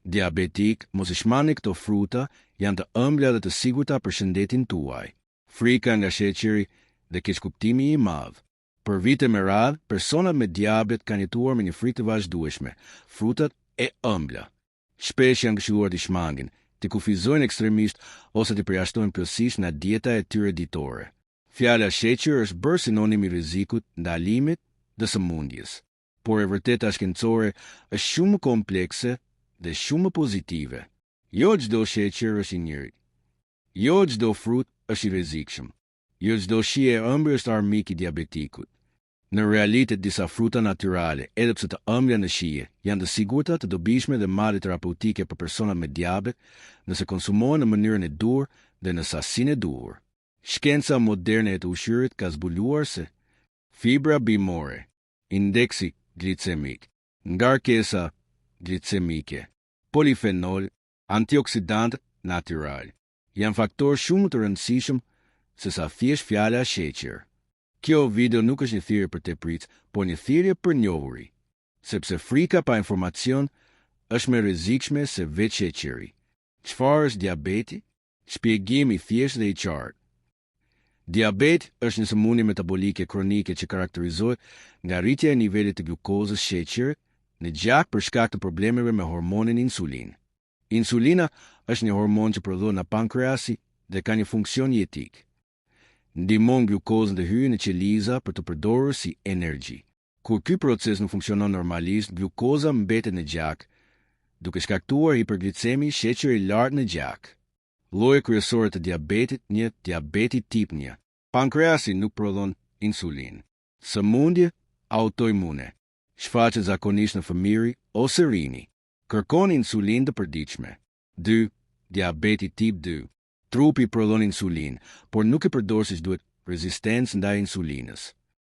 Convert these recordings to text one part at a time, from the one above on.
Diabetik, mos I shmani këto fruta, janë të ëmbla dhe të sigurta për shëndetin tuaj. Frika nga sheqeri dhe keqkuptimi I madh. Për vite me radhë, personat me diabet kanë jetuar me një frikë të vazhdueshme, frutat e ëmbla. Shpesh janë këshilluar të shmangin, të kufizojnë ekstremisht ose të përjashtojnë plotësisht nga dieta e tyre ditore. Fjala sheqer është bërë sinonim I rrezikut, ndalimit dhe sëmundjes. Por e vërteta shkencore është shumë më komplekse dhe shumë më pozitive. Jo çdo sheqer është I njëjtë. Jo çdo frut është I rrezikshëm. Jo çdo shije e ëmbël është armik I diabetikut. Në realitet disa fruta natyrale, edhe pse të ëmbla në shije, janë të sigurta, të dobishme dhe madje terapeutike për personat me diabet, nëse konsumohen në mënyrën e duhur dhe në sasinë e duhur. Shkenca moderne e të ushqyrit ka zbuluar se fibra bimore, indeksi glicemik, ngarkesa glicemike, polifenol, antioksidant natyral, janë faktorë shumë të rëndësishëm se sa thjesht fjala sheqer. Kjo video nuk është një thirrje për teprit, por një thirrje për njohuri, sepse frika pa informacion është më rrezikshme se vetë sheqeri. Çfarë është diabeti? Shpjegim I thjeshtë dhe I qartë. Diabeti është një sëmundje metabolike kronike që karakterizohet nga rritja e nivelit të glukozës sheqerit në gjak për shkak të problemeve me hormonin insulin. Insulina është një hormon që prodhohet nga pankreasi dhe ka një funksion jetik. Ndihmon glukozën të hyjë në qeliza për të përdorur si energji. Kur ky proces nuk funksionon normalisht, glukoza mbetet në gjak, duke shkaktuar hiperglicemi, sheqer I lartë në gjak. Lloji kryesor të diabetit, diabeti tip 1. Pankreasi nuk prodhon insulin. Sëmundje autoimune. Shfaqet zakonisht në fëmijëri ose rini. Kërkon insulin të përditshme. 2. Diabeti tip 2. Trupi prodhon insulin, por nuk e përdor siç duhet, rezistencë ndaj insulinës.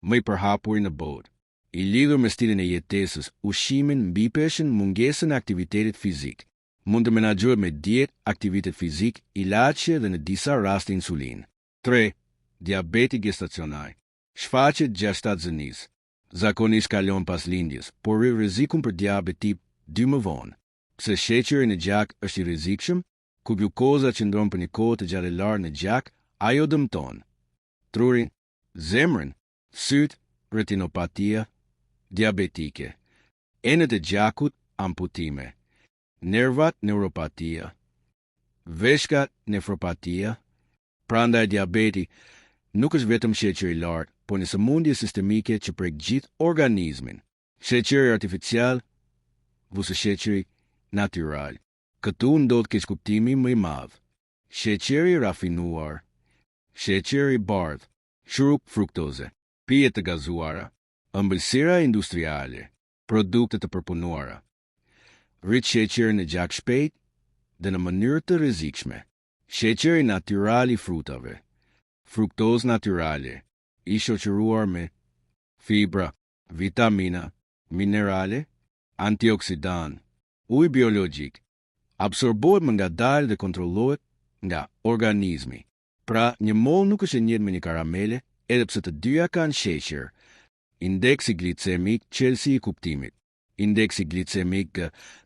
Më I përhapur në botë. I lidhur me stilin e jetesës, ushqimin, mbipeshen, mungesën e aktivitetit fizik. Mund të menaxhohet me dietë, aktivitet fizik, ilaçe dhe në disa raste insulin. 3. Diabeti gestacional. Shfaqet 6-7 zënis. Zakonisht kalon pas lindjes, por rrezikun për diabet tip 2 më vonë. Pse sheqeri në gjak është I rrezikshëm, ku glukoza qëndron për një kohë të gjatë lartë në gjak, ajo dëmton trurin, zemrën, syt, retinopatia diabetike, enet e gjakut, amputime, nervat, neuropatia, veshkat, nefropatia. Prandaj diabeti nuk është vetëm sheqer I lartë, por një sëmundje sistemike që prek gjithë organizmin. Sheqeri artificial versus sheqeri natyral. Këtu ndodh keqkuptimi më I madh. Sheqeri rafinuar, sheqeri bardh, shurup fruktoze, pije të gazuara, ëmbëlsira industriale, produkte të përpunuara. Rrit sheqerin në gjak shpejt dhe në mënyrë të rrezikshme. Sheqeri natyral I frutave, fruktozë natyrale, I shoqëruar me fibra, vitamina, minerale, antioksidant, ujë biologjik, absorbohet më ngadalë dhe kontrollohet nga organizmi. Pra, një mollë nuk është e njëjtë me një karamele, edhe pse të dyja kanë sheqer. Indeksi glicemik, çelësi I kuptimit. Indeksi glicemik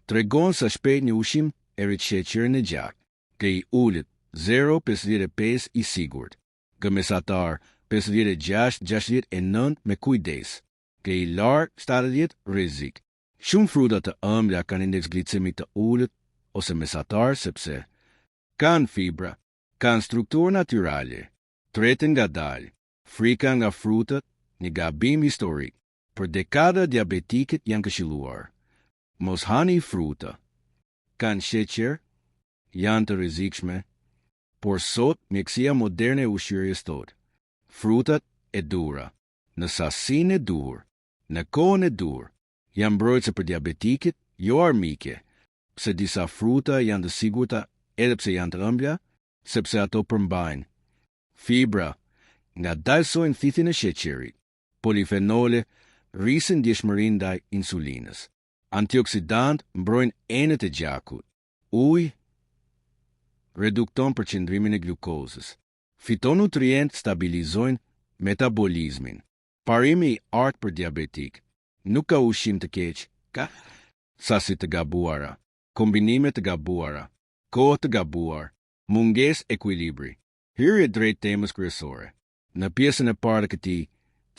tregon sa shpejt një ushqim e rrit sheqerin në gjak. Kë I ulët 0,55 I sigurt. Kë mesatar 56-69 me kujdes. Kë I lartë 70 rrezik. Shumë fruta të ëmbla kanë indeks glicemik të ulët ose mesatar sepse kanë fibra, kanë strukturë natyrale, treten ngadalë, frika nga frutat, një gabim historik. Për dekada diabetikët janë këshilluar. Mos hani fruta. Kanë sheqer, janë të rrezikshme, por sot mjekësia moderne e ushqyerjes thotë, frutat e duhura, në sasinë e duhur, në kohën e duhur, janë mbrojtëse për diabetikët, jo armike. Pse disa fruta janë të sigurta edhe pse janë të ëmbla, sepse ato përmbajnë fibra, nga dalsojnë thithin e sheqerit, polifenole, rrisin ndjeshmërinë ndaj insulinës. Antioksidant mbrojnë enet e gjakut. Ujë redukton përqendrimin e glukozës. Fitonutrient stabilizojnë metabolizmin. Parimi I artë për diabetik. Nuk ka ushqim të keq, ka sasi të gabuara. kombinime të gabuara, kohë të gabuar, mungesë ekuilibri. Hyrje drejt temës kryesore. Në pjesën e parë të këtij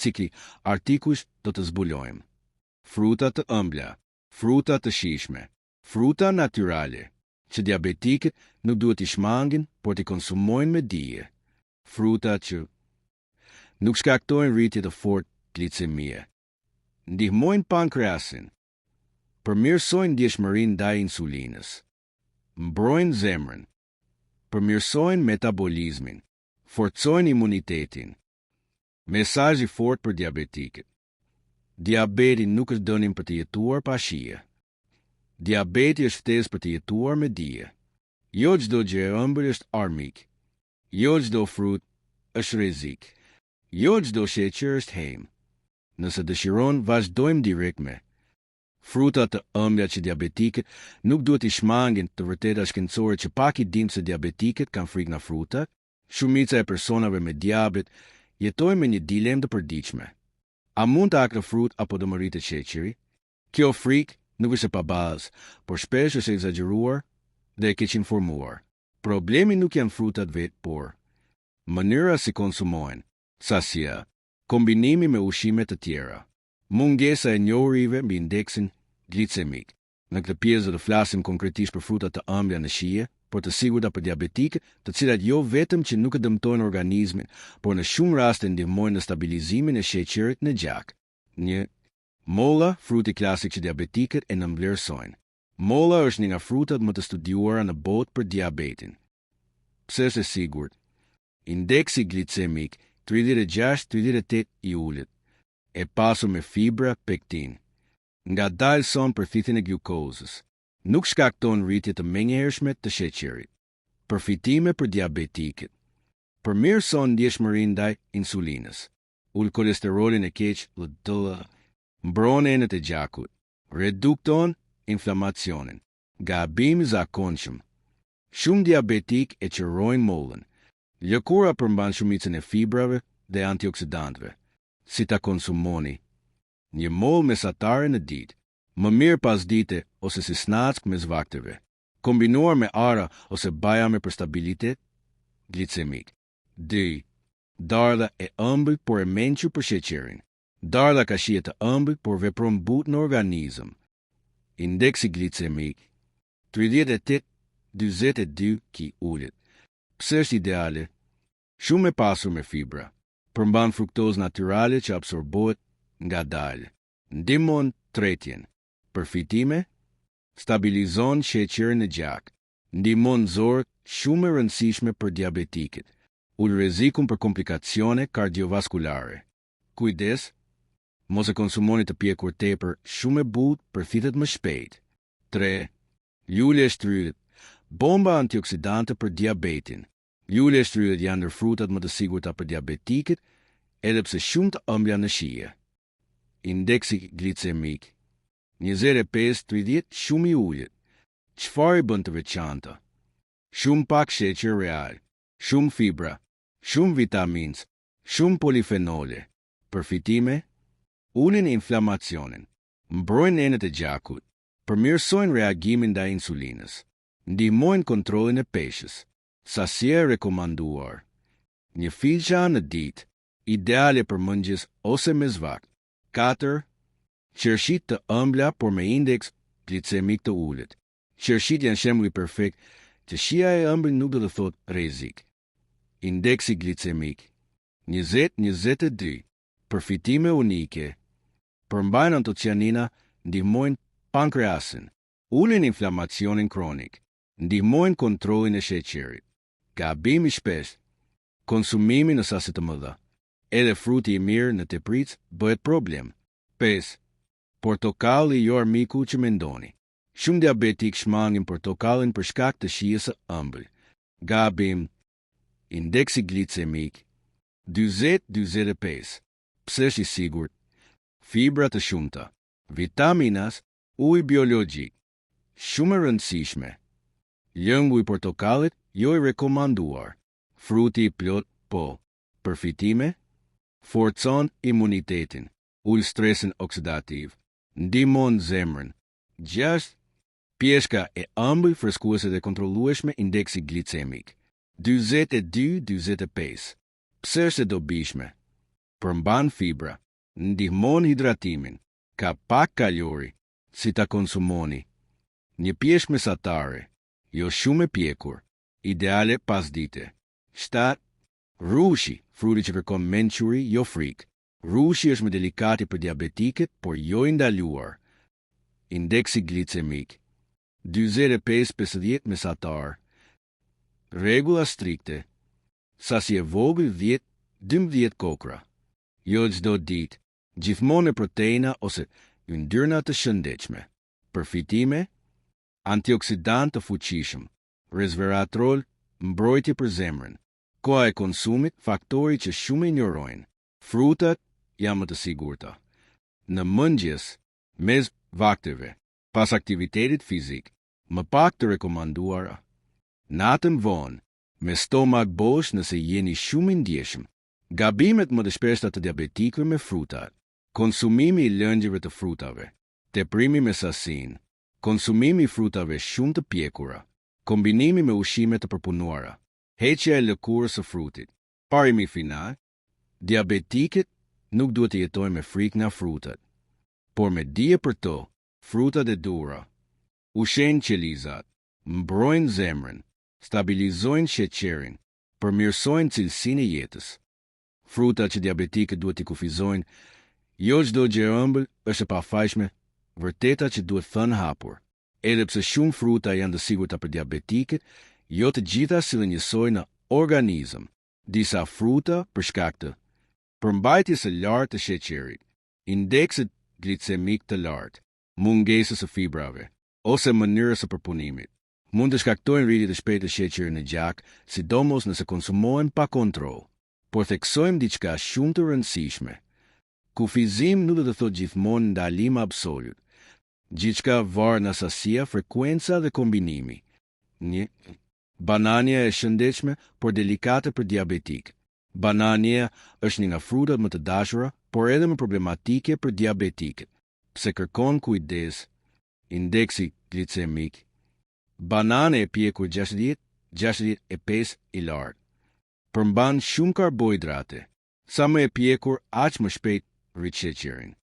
cikli artikush do të zbulojmë fruta të ëmbla, fruta të shijshme, fruta natyrale, që diabetikët nuk duhet t'i shmangin, por t'i konsumojnë me dije. Fruta që nuk shkaktojnë rritje të fortë glicemie, ndihmojnë pankreasin, përmirësojnë ndjeshmërinë ndaj insulinës, mbrojnë zemrën, përmirësojnë metabolizmin, forcojnë imunitetin. Mesazhi fort për diabetikët. Diabeti nuk është dënim për të jetuar pa shije. Diabeti është ftesë për të jetuar me dije. Jo çdo gjë e ëmbël është armik. Jo çdo frut është rrezik. Jo çdo sheqer është hejm. Nëse dëshiron, vazhdojmë direkt me fruta të ëmbla që diabetikët nuk duhet i shmangin. Të vërteta shkencore që pak i dinë se diabetikët kanë frikë nga fruta. Shumica e personave me diabet jetojnë me një dilemë të përditshme. A mund të akë frut apo do më rritet sheqeri? Kjo frikë nuk është e pabazë, por shpesh është e egzageruar dhe e keq informuar. Problemi nuk janë frutat vetë, por mënyra si konsumohen, sasia, kombinimi me ushqime të tjera, mungesa e njohurive mbi indeksin glicemik. Në këtë pjesë do të flasim konkretisht për frutat të ëmbla në shije, por të sigurta për diabetikët, të cilat jo vetëm që nuk e dëmtojnë organizmin, por në shumë raste ndihmojnë në stabilizimin e sheqerit në gjak. 1. Molla, fruti klasik që diabetikët e nënvlerësojnë. Molla është një nga frutat më të studiuara në botë për diabetin. Pse është e sigurt? Indeksi glicemik 36-38 i ulët, e pasur me fibra pektin. Nga dalë son përthitjen e glukozës. Nuk shkakton rritje të menjëhershme të sheqerit. Përfitime për diabetikët. Përmirëson ndjeshmërinë ndaj insulinës. Ul kolesterolin e keq LDL. Mbron enët e gjakut. Redukton inflamacionin. Gabim i zakonshëm. Shumë diabetik e qërrojnë mollën. Lëkura përmban shumicën e fibrave dhe antioksidantëve. Si ta konsumoni? Një mollë mesatare në ditë. Më mirë pas dite ose si snack me zvakteve, kombinuar me ara ose bajame për stabilitet glicemik. 2. Dardha e ëmbël por e mençur për sheqerin. Dardha ka shije të ëmbël por vepron butë në organizëm. Indeksi glicemik 38-42 ki ullet. Pse është ideale? Shumë e pasur me fibra. Përmban fruktozë natyrale që absorbohet nga dalë. Ndihmon tretjen. Përfitime, stabilizon sheqerin në gjak, ndihmon zorët shumë e rëndësishme për diabetikët, ul rrezikun për komplikacione kardiovaskulare. Kujdes, mos e konsumoni të pjekur tepër shumë e butë, përfitet më shpejt. 3. Lule e shtrydhët, bomba antioksidante për diabetin. Lule e shtrydhët janë ndër frutat më të sigurta për diabetikët, edhe pse shumë të ëmbla në shije. Indeksi glicemik 25-30 shumë i ulët. Çfarë i bën të veçanta? Shumë pak sheqer real, shumë fibra, shumë vitaminë, shumë polifenole. Përfitime? Ulin inflamacionin, mbrojnë enët e gjakut, përmirësojnë reagimin ndaj insulinës, ndihmojnë kontrollin e peshës. Sasia e rekomanduar. Një filqa në ditë, ideale për mëngjes ose me zvakt. 4. Qershit të ëmbla por me indeks glicemik të ulët. Qershit janë shembulli perfekt që shija e ëmbël nuk do të thotë rrezik. Indeksi glicemik 20-22. Përfitime unike. Përmbajnë antocianina, ndihmojnë pankreasin, ulin inflamacionin kronik, ndihmojnë kontrollin e sheqerit. Gabim i shpesh. Konsumimi në sasi të mëdha. Edhe fruti i mirë në tepric bëhet problem. 5. Portokalli jo armiku që mendoni. Shumë diabetik shmangin portokallin për shkak të shijes së ëmbël. Gabim. Indeksi glicemik 40-45. Pse është i sigurt? Fibra të shumta, vitaminas, ujë biologjik, shumë e rëndësishme. Lëngu i portokallit jo i rekomanduar. Fruti i plot po. Përfitime? Forcon imunitetin, ul stresin oksidativ, ndihmon zemrën. 6. Pjeshka e ëmbël freskuese dhe kontrollueshme indeksi glicemik. 42-45. Pse është e dobishme? Përmban fibra, ndihmon hidratimin, ka pak kalori, si ta konsumoni. Një pjeshk mesatare, jo shumë e pjekur, ideale pas dite. 7. Rushi, fruti që kërkon mençuri, jo frikë. Rushi është më delikati për diabetiket, por jo i ndaluar. Indeksi glicemik 45-50 mesatar. Rregulla strikte. Sasi e vogël 10-12 kokra. Jo çdo ditë, gjithmonë proteina ose yndyrna të shëndetshme. Përfitime: antioksidant të fuqishëm, resveratrol, mbrojtje për zemrën. Koha e konsumit, faktori që shumë injorojnë. Frutat janë më të sigurta. Në mëngjes, mes vakteve, pas aktivitetit fizik, më pak të rekomanduara. Natën vonë, me stomak bosh nëse jeni shumë i ndjeshëm. Gabimet më të shpeshta të diabetikëve me frutat. Konsumimi i lëngjeve të frutave. Teprimi me sasinë. Konsumimi i frutave shumë të pjekura. Kombinimi me ushqime të përpunuara. Heqja e lëkurës së frutit. Parimi final: diabetikët nuk duhet të jetojnë me frikë nga frutat, por me dije për to. Frutat e dura ushqejnë qelizat, mbrojnë zemrën, stabilizojnë sheqerin, përmirësojnë cilësinë e jetës. Frutat që diabetikët duhet t'i kufizojnë: jo çdo gjë e ëmbël është e pafajshme, vërteta që duhet thënë hapur. Edhe pse shumë fruta janë të sigurta për diabetikët, jo të gjitha sillen njësoj në organizëm. Disa fruta për shkak të përmbajtjes së lartë të sheqerit, indeksit glicemik të lartë, mungesës së fibrave ose mënyrës së përpunimit, mund të shkaktojnë rritje të shpejtë të sheqerit në gjak, sidomos nëse konsumohen pa kontroll. Por theksojmë diçka shumë të rëndësishme. Kufizim nuk do të thotë gjithmonë ndalim absolut. Gjithçka varet nga sasia, frekuenca dhe kombinimi. 1. Banania e shëndetshme, por delikate për diabetik. Banania është një nga frutat më të dashura, por edhe më problematike për diabetikët. Pse kërkon kujdes? Indeksi glicemik. Banane e pjekur 60-65 i lartë. Përmban shumë karbohidrate. Sa më e pjekur, aq më shpejt rrit sheqerin.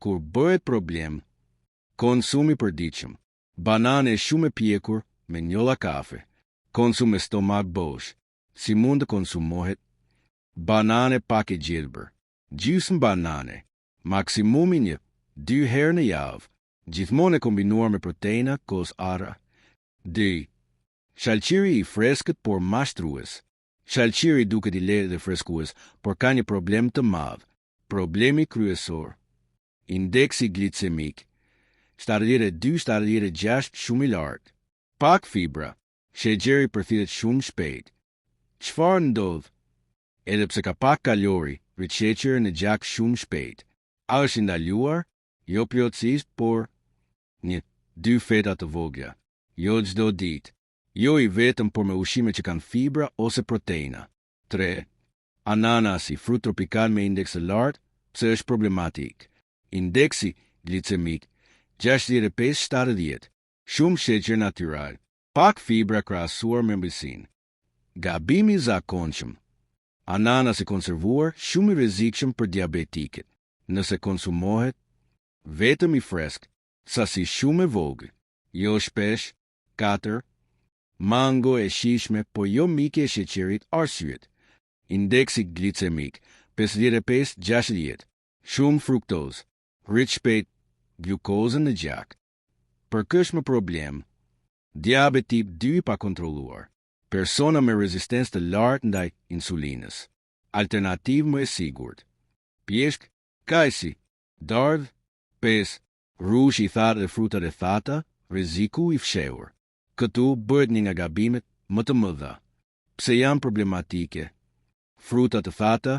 Kur bëhet problem, konsumi i përditshëm. Banane e shumë e pjekur me njolla kafe. Konsum me stomak bosh. Si mund të konsumohet? Banane pak e gjelbër. Gjysmë banane. Maksimumi 1-2 herë në javë. Gjithmonë e kombinuar me proteina, kos ara. 2. Shalqiri i freskët por mashtrues. Shalqiri duket i lehtë dhe freskues, por ka një problem të madh. Problemi kryesor: indeksi glicemik 72-76 shumë i lartë. Pak fibra, sheqeri përthithet shumë shpejt. Çfarë ndodh? Edhe pse ka pak kalori, rrit sheqerin në gjak shumë shpejt. A është i ndaluar? Jo plotësisht, por 1-2 feta të vogla. Jo çdo ditë. Jo i vetëm, por me ushqime që kanë fibra ose proteina. 3. Ananasi, frut tropikal me indeks të lartë, pse është problematik. Indeksi glicemik 65-70. Shumë sheqer natyral. Pak fibra krahasuar me ëmbëlsinë. Gabimi i zakonshëm. Ananas i konservuar shumë i rrezikshëm për diabetikët. Nëse konsumohet vetëm i fresk, sasi shumë e vogël, jo shpesh. 4. Mango e shijshme, po jo mike e sheqerit, arsyet. Indeksi glicemik 55-60. Shumë fruktoz, rrit shpejt glukozën në gjak. Për kësh më problem: diabet tip 2 pa kontrolluar. Persona me rezistencë të lartë ndaj insulinës. Alternativë më e sigurt: pjeshk, kajsi, dardh. 5. Rushi i thatë dhe frutat e thata, rreziku i fshehur. Këtu bëhet një nga gabimet më të mëdha. Pse janë problematike? Frutat të thata,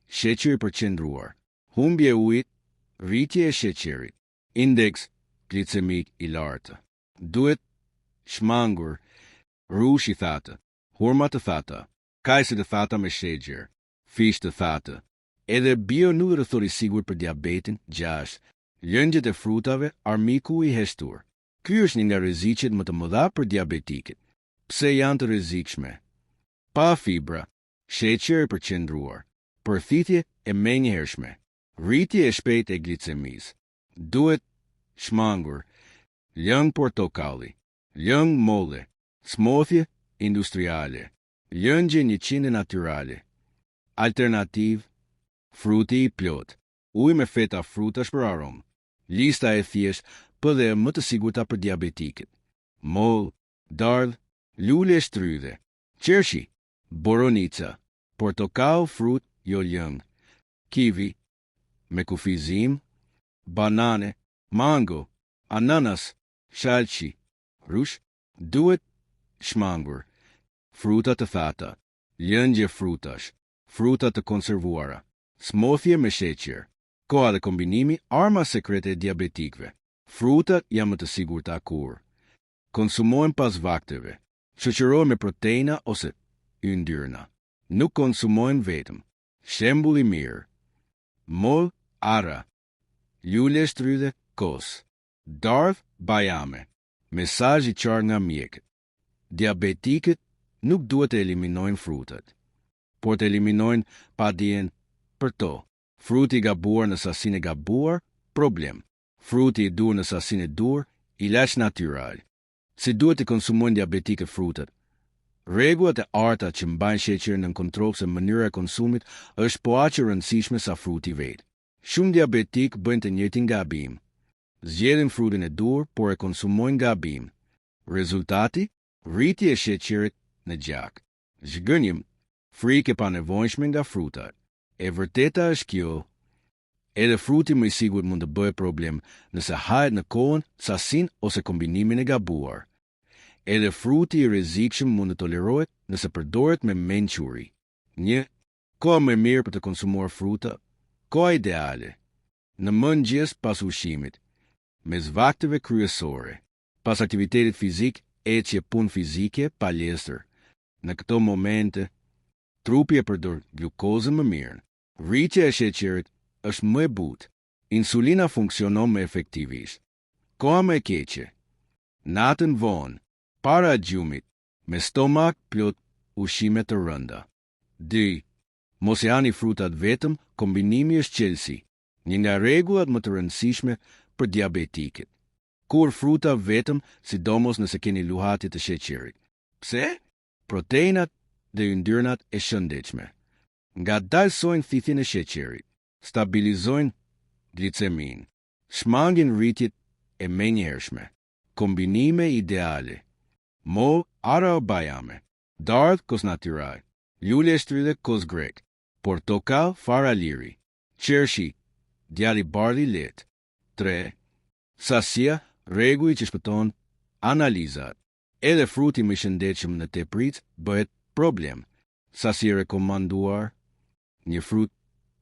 sheqer i përqendruar, humbje e ujit, rritje e sheqerit, indeks glicemik i lartë. Duhet shmangur rushi i thatë, hurma të thata, kajse të thata me sheqer, fish të thata. Edhe bio nuk do të thotë i sigurt për diabetin. 6. Lëngjet e frutave, armiku i heshtur. Ky është një nga rreziqet më të mëdha për diabetikët. Pse janë të rrezikshme? Pa fibra, sheqer e përqendruar, përthithje e menjëhershme, rritje e shpejtë e glicemisë. Duhet shmangur lëng portokalli, lëng molle, smoothie industriale, lëngje 100% natyrale. Alternativ, fruti i plot, ujë me feta frutash për aromë. Lista e thjesht, për dhe më të sigurta për diabetikët. Moll, dardh, lule shtrydhe, qershi, boronica, portokall frut jo lëng, kiwi, me kufizim, banane, mango, ananas, shalqi, rush, duhet shmangur, fruta të thata, lëngje frutash, fruta të konservuara, smoothie me sheqer, koha dhe kombinimi arma sekrete e diabetikëve. Frutat janë më të sigurta kur konsumojnë pas vakteve, shoqërohen me proteina ose yndyrna. Nuk konsumojnë vetëm. Shembull i mirë: moll, ara, lule shtrydhe, kos, dardh, bajame. Mesazh i qartë nga mjekët. Diabetikët nuk duhet të eliminojnë frutat, por të eliminojnë padijen për to. Fruti i gabuar në sasinë e gabuar, problem. Fruti i dur në sasinë e dur, ilaç natyral. Si duhet të konsumojnë diabetikët frutat? Rregullat e arta që mbajnë sheqerin në kontroll se mënyra e konsumit është po aq e rëndësishme sa fruti vetë. Shumë diabetik bëjnë të njëjtin gabim. Zgjedhin frutin e dur, por e konsumojnë gabim. Rezultati? Rritje e sheqerit në gjak. Zhgënjim, frikë e panevojshme nga frutat. E vërteta është kjo. Edhe fruti më i sigurt mund të bëjë problem nëse hahet në kohën, sasinë ose kombinimin e gabuar. Edhe fruti i rrezikshëm mund të tolerohet nëse përdoret me mençuri. 1. Koha më e mirë për të konsumuar fruta. Koha ideale: në mëngjes pas ushqimit, mes vakteve kryesore, pas aktivitetit fizik, ecje, punë fizike, palestër. Në këto momente, trupi e përdor glukozën më mirë. Rritja e sheqerit është më e butë. Insulina funksionon më efektivisht. Koha më e keqe: natën vonë, para gjumit, me stomak plot ushqime të rënda. 2. Mos e hani frutat vetëm, kombinimi është qelsi, një nga rregullat më të rëndësishme për diabetikët. Kur fruta vetëm, sidomos nëse keni luhatje të sheqerit. Pse? Proteinat dhe yndyrnat e shëndetshme nga dalsojnë thithjen e sheqerit, stabilizojnë glicemin, shmangin rritjet e menjëhershme. Kombinime ideale: moll, ara o bajame, dardh, kos natyral, lule shtrydhe, kos grek, portokall, fara liri, qershi, djali bardhi let. 3. Sasia, rregulli që shpëton analizat. Edhe fruti më i shëndetshëm në teprit bëhet problem. Sasi e rekomanduar: një frut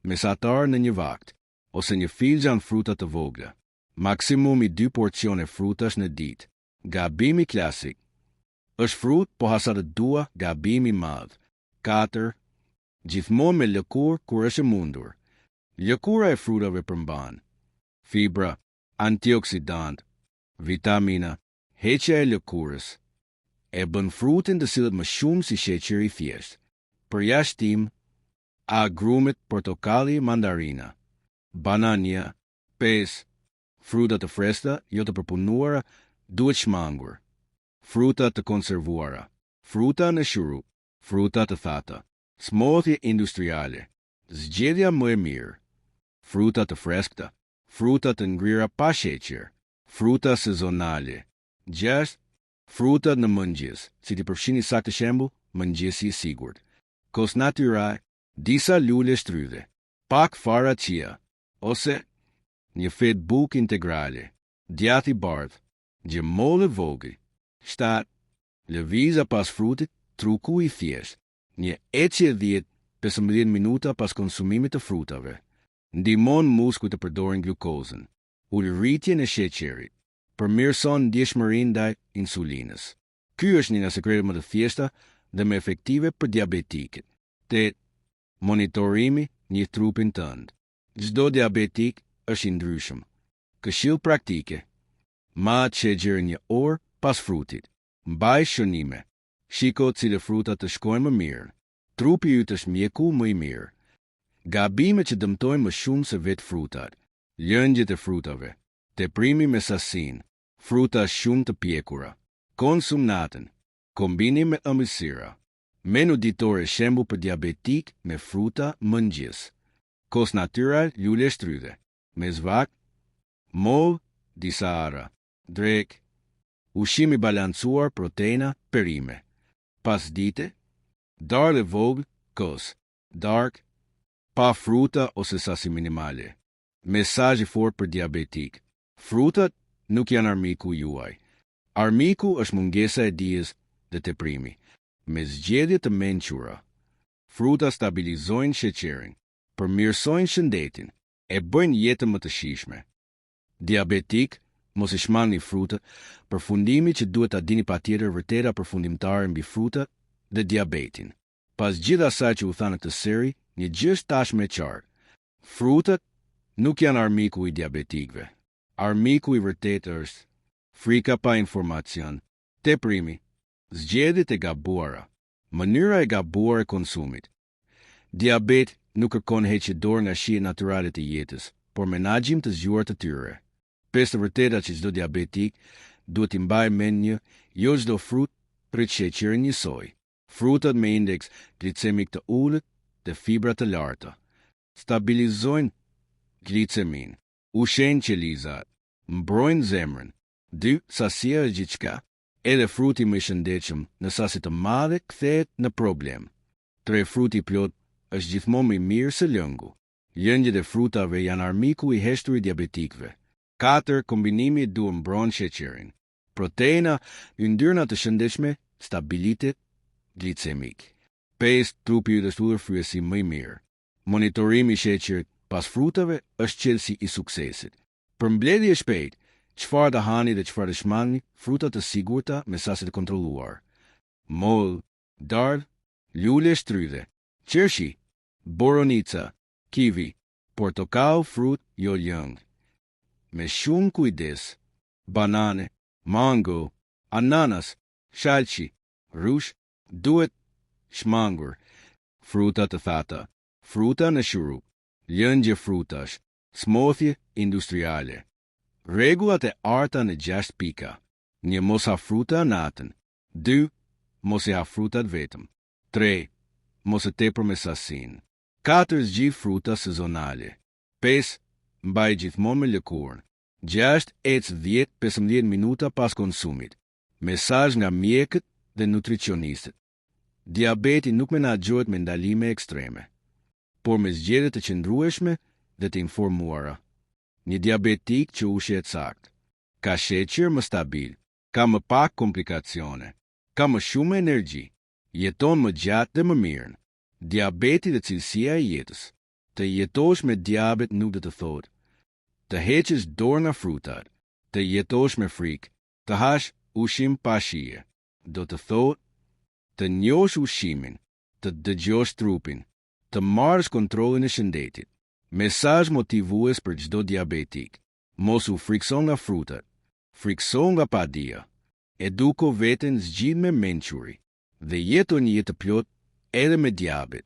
mesatar në një vakt, ose një filxhan fruta të vogla. Maksimumi 2 porcione frutash në ditë. Gabimi klasik: është frut, po hasa të dua, gabimi madh. 4. Gjithmonë me lëkurë kur është e mundur. Lëkura e frutave përmban fibra, antioksidant, vitamina. Heqja e lëkurës e bën frutin të sillet më shumë si sheqer i thjeshtë. Përjashtim: agrumit, portokalli, mandarina, banania. 5. Fruta të freskëta, jo të përpunuara, duhet shmangur. Fruta të konservuara, fruta në shurup, fruta të thata, smoothie industriale. Zgjedhja më e mirë: fruta të freskëta, fruta të ngrira pa sheqer, fruta sezonale. 6. Fruta në mëngjes, si t'i përfshini saktë shembull, mëngjesi i sigurt. Kos natyral, disa lule shtrydhe, pak fara chia, ose një fet buk integrale, djathi bardh, gjemol e vogël. 7. Lëviza pas frutit, truku i thjesht, një ecje 10-15 minuta pas konsumimit të frutave. Ndihmon muskujt të përdorin glukozën, ul rritjen e sheqerit, përmirëson ndjeshmërinë ndaj insulinës. Ky është një nga sekretet më të thjeshta dhe më efektive për diabetikët. 8. Monitorimi një trupin tënd. Çdo diabetik është i ndryshëm. Këshill praktike: Ma sheqer 1 orë pas frutit. Mbaj shënime. Shiko cilë fruta të shkojnë më mirë. Trupi yt është mjeku më i mirë. Gabime që dëmtojnë më shumë se vetë frutat. Lëngjet e frutave. Teprimi me sasin. Fruta shumë të pjekura. Konsum natën. Kombini me ëmbëlsira. Menu ditore shembull për diabetik me fruta mëngjes. Kos natyral lule shtrydhe. Me zvat, mollë, disa ara. Drek. Ushqim i balancuar, proteina, perime. Pas dite, darë e vogël, kos. Dark, pa fruta ose sasi minimale. Mesazh i fortë për diabetik. Frutat nuk janë armiku juaj. Armiku është mungesa e dijes dhe teprimi. Me zgjedhje të mençura. Fruta stabilizojnë sheqerin, përmirësojnë shëndetin, e bëjnë jetën më të shijshme. Diabetik, mos i shmangni frutat, përfundimi që duhet ta dini patjetër vërteta përfundimtare mbi frutat dhe diabetin. Pas gjithë asaj që u tha në këtë seri, një gjë është tashmë e qartë. Frutat nuk janë armiku i diabetikëve. Armiku i vërtetë është frika pa informacion, teprimi, zgjedhjet e gabuara, mënyra e gabuar e konsumit. Diabet nuk kërkon heqje dorë nga shije natyrale të jetës, por menaxhim të zgjuar të tyre. Pesë vërteta që çdo diabetik duhet t'i mbajë mend një, jo çdo frut rrit sheqerin njësoj. Frutat me indeks glicemik të ulët dhe fibra të larta stabilizojnë glicemin, ushqejnë qelizat, mbrojnë zemrën. 2. Sasia është gjithçka. Edhe fruti më i shëndetshëm në sasi të madhe kthehet në problem. 3. Fruti plot është gjithmonë më i mirë se lëngu. Lëngjet e frutave janë armiku i heshtur i diabetikëve. 4. Kombinimi i duhet mbron sheqerin. Proteina, yndyrna të shëndetshme, stabilitet glicemik. 5. Trupi yt është udhër fryesi më i mirë. Monitorimi i sheqerit pas frutave është qelësi i suksesit. Për mbledhje e shpejtë, çfarë të hani dhe çfarë të shmangni, fruta të sigurta me sasi të kontrolluar. Mollë, dardhë, lule shtrydhe, qershi, boronica, kivi, portokall, frut jo lëng. Me shumë kujdes, banane, mango, ananas, shalqi, rush, duhet shmangur, fruta të thata, fruta në shurup, lëngje frutash, smoothie industriale. Rregullat e arta në 6 pika. 1. Mos ha fruta natën. 2. Mos e ha frutat vetëm. 3. Mos e tepër me sasin. 4. Zgjidh fruta sezonale. 5. Mbaj gjithmonë me lëkurën. 6. Ec 10-15 minuta pas konsumit. Mesazh nga mjekët dhe nutricionistët. Diabeti nuk menaxhohet me ndalime ekstreme, por me zgjedhje të qëndrueshme dhe të informuara. Një diabetik që ushqet saktë, ka sheqer më stabil, ka më pak komplikacione, ka më shumë energji, jeton më gjatë dhe më mirë. Diabeti dhe cilësia e jetës. Të jetosh me diabet nuk do të thotë të heqësh dorë nga frutat, të jetosh me frikë, të hash ushqim pa shije. Do të thotë të njohësh ushqimin, të dëgjosh trupin, të marrësh kontrollin e shëndetit. Mesazh motivues për çdo diabetik. Mos u frikson nga frutat. Frikson nga padia. Eduko veten zgjidh me mençuri dhe jeto një jetë të plot edhe me diabet.